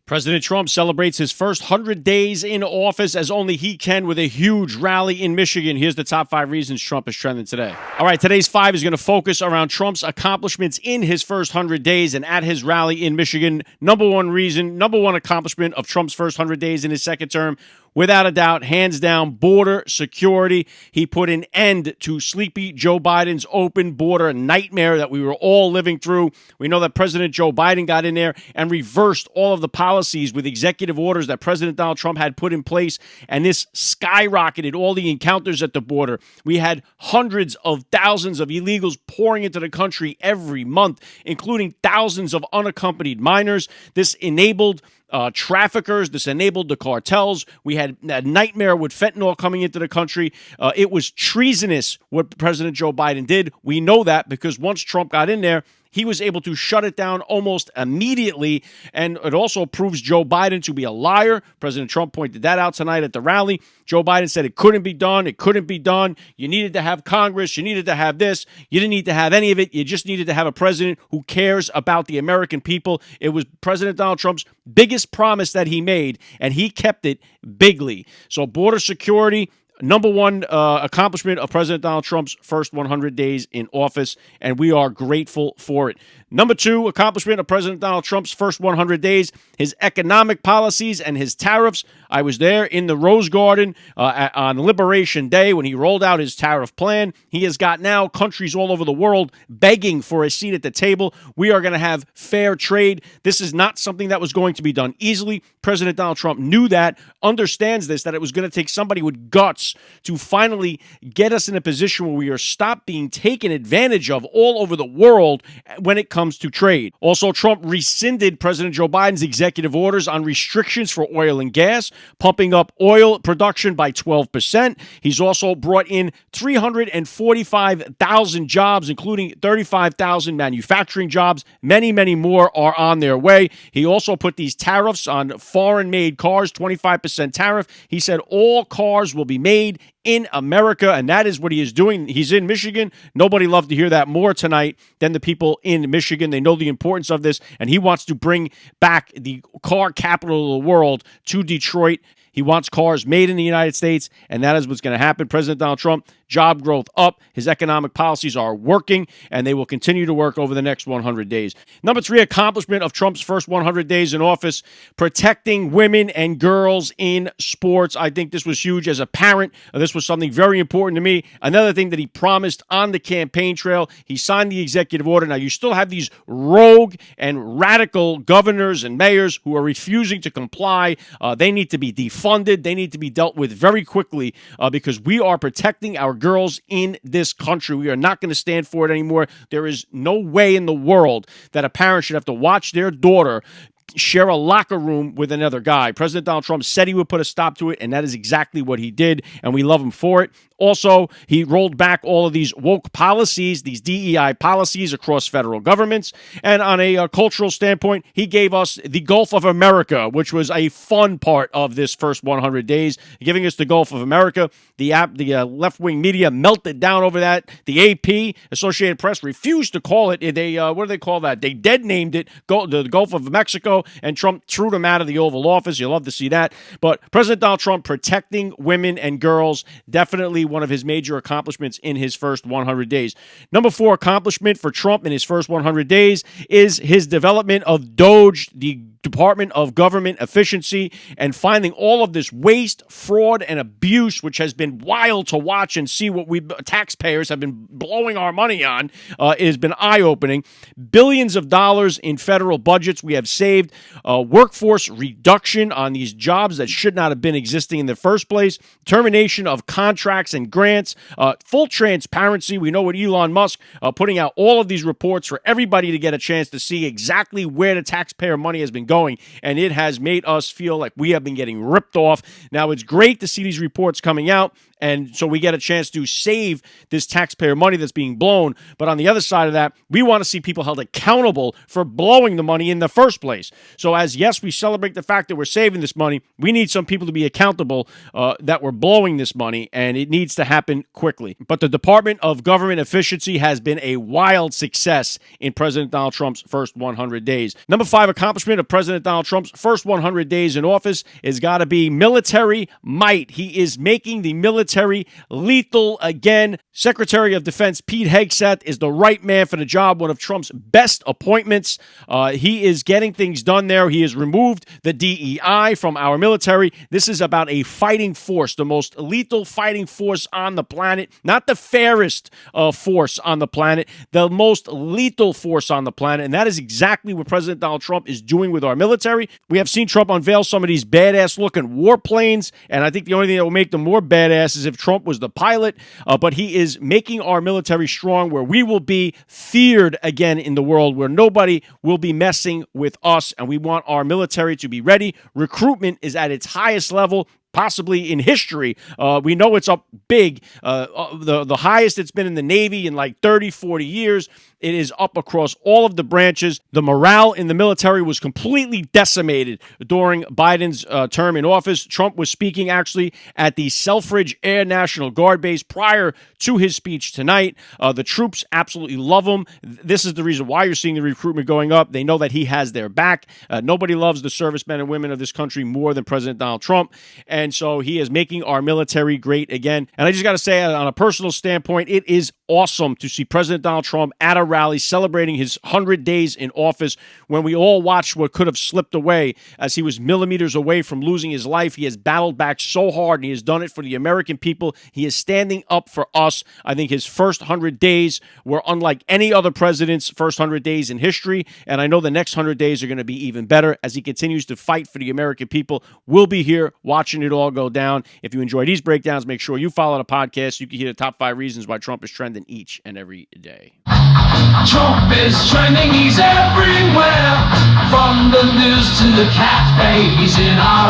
President Trump celebrates his first 100 days in office as only he can with a huge rally in Michigan. Here's the top 5 reasons Trump is trending today. All right, today's 5 is going to focus around Trump's accomplishments in his first 100 days and at his rally in Michigan. Number one accomplishment of Trump's first 100 days in his second term, without a doubt, hands down, border security. He put an end to sleepy Joe Biden's open border nightmare that we were all living through. We know that President Joe Biden got in there and reversed all of the policies with executive orders that President Donald Trump had put in place, and this skyrocketed all the encounters at the border. We had hundreds of thousands of illegals pouring into the country every month, including thousands of unaccompanied minors. This enabled traffickers. This enabled the cartels. We had a nightmare with fentanyl coming into the country. It was treasonous what President Joe Biden did. We know that because once Trump got in there, he was able to shut it down almost immediately, and it also proves Joe Biden to be a liar. President Trump pointed that out tonight at the rally. Joe Biden said it couldn't be done. It couldn't be done. You needed to have Congress. You needed to have this. You didn't need to have any of it. You just needed to have a president who cares about the American people. It was President Donald Trump's biggest promise that he made, and he kept it bigly. So border security, number one accomplishment of President Donald Trump's first 100 days in office, and we are grateful for it. Number 2 accomplishment of President Donald Trump's first 100 days, his economic policies and his tariffs. I was there in the Rose Garden on Liberation Day when he rolled out his tariff plan. He has got now countries all over the world begging for a seat at the table. We are going to have fair trade. This is not something that was going to be done easily. President Donald Trump knew that, understands this, that it was going to take somebody with guts to finally get us in a position where we are stopped being taken advantage of all over the world when it comes to trade. Also, Trump rescinded President Joe Biden's executive orders on restrictions for oil and gas, pumping up oil production by 12%. He's also brought in 345,000 jobs, including 35,000 manufacturing jobs. Many, many more are on their way. He also put these tariffs on foreign-made cars, 25% tariff. He said all cars will be made in America, and that is what he is doing. He's in Michigan. Nobody loved to hear that more tonight than the people in Michigan. They know the importance of this, and he wants to bring back the car capital of the world to Detroit. He wants cars made in the United States, and that is what's going to happen. President Donald Trump, job growth up. His economic policies are working, and they will continue to work over the next 100 days. Number 3 accomplishment of Trump's first 100 days in office, protecting women and girls in sports. I think this was huge as a parent. This was something very important to me. Another thing that he promised on the campaign trail, he signed the executive order. Now, you still have these rogue and radical governors and mayors who are refusing to comply. They need to be defunded. They need to be dealt with very quickly because we are protecting our girls in this country. We are not going to stand for it anymore. There is no way in the world that a parent should have to watch their daughter share a locker room with another guy. President Donald Trump said he would put a stop to it, and that is exactly what he did, and we love him for it. Also, he rolled back all of these woke policies, these DEI policies across federal governments. And on a cultural standpoint, he gave us the Gulf of America, which was a fun part of this first 100 days, giving us the Gulf of America. The left-wing media melted down over that. The AP, Associated Press, refused to call it. They what do they call that? They dead named it the Gulf of Mexico, and Trump threw them out of the Oval Office. You'll love to see that. But President Donald Trump protecting women and girls, definitely one of his major accomplishments in his first 100 days. Number 4 accomplishment for Trump in his first 100 days is his development of DOGE, the Department of Government Efficiency, and finding all of this waste, fraud, and abuse, which has been wild to watch and see what we taxpayers have been blowing our money on. It has been eye-opening. Billions of dollars in federal budgets we have saved. Workforce reduction on these jobs that should not have been existing in the first place. Termination of contracts and grants. Full transparency. We know with Elon Musk putting out all of these reports for everybody to get a chance to see exactly where the taxpayer money has been going. And it has made us feel like we have been getting ripped off. Now, it's great to see these reports coming out, and so we get a chance to save this taxpayer money that's being blown. But on the other side of that, we want to see people held accountable for blowing the money in the first place. So as, yes, we celebrate the fact that we're saving this money, we need some people to be accountable that we're blowing this money, and it needs to happen quickly. But the Department of Government Efficiency has been a wild success in President Donald Trump's first 100 days. Number 5 accomplishment of President Donald Trump's first 100 days in office has got to be military might. He is making the military lethal again. Secretary of Defense Pete Hegseth is the right man for the job, one of Trump's best appointments. He is getting things done there. He has removed the DEI from our military. This is about a fighting force, the most lethal fighting force on the planet, not the fairest force on the planet, the most lethal force on the planet. And that is exactly what President Donald Trump is doing with our military. We have seen Trump unveil some of these badass looking warplanes, and I think the only thing that will make them more badass is if Trump was the pilot, but he is making our military strong, where we will be feared again in the world, where nobody will be messing with us, and we want our military to be ready. Recruitment is at its highest level possibly in history. We know it's up big, the highest it's been in the Navy in like 30, 40 years. It is up across all of the branches. The morale in the military was completely decimated during Biden's term in office. Trump was speaking actually at the Selfridge Air National Guard base prior to his speech tonight. The troops absolutely love him. This is the reason why you're seeing the recruitment going up. They know that he has their back. Nobody loves the servicemen and women of this country more than President Donald Trump. And so he is making our military great again. And I just got to say, on a personal standpoint, it is awesome to see President Donald Trump at a rally celebrating his 100 days in office, when we all watched what could have slipped away as he was millimeters away from losing his life. He has battled back so hard, and he has done it for the American people. He is standing up for us. I think his first 100 days were unlike any other president's first 100 days in history, and I know the next 100 days are going to be even better as he continues to fight for the American people. We'll be here watching it all go down. If you enjoy these breakdowns, make sure you follow the podcast. You can hear the top 5 reasons why Trump is trending each and every day. Trump is trending, he's everywhere. From the news to the cafe, he's in our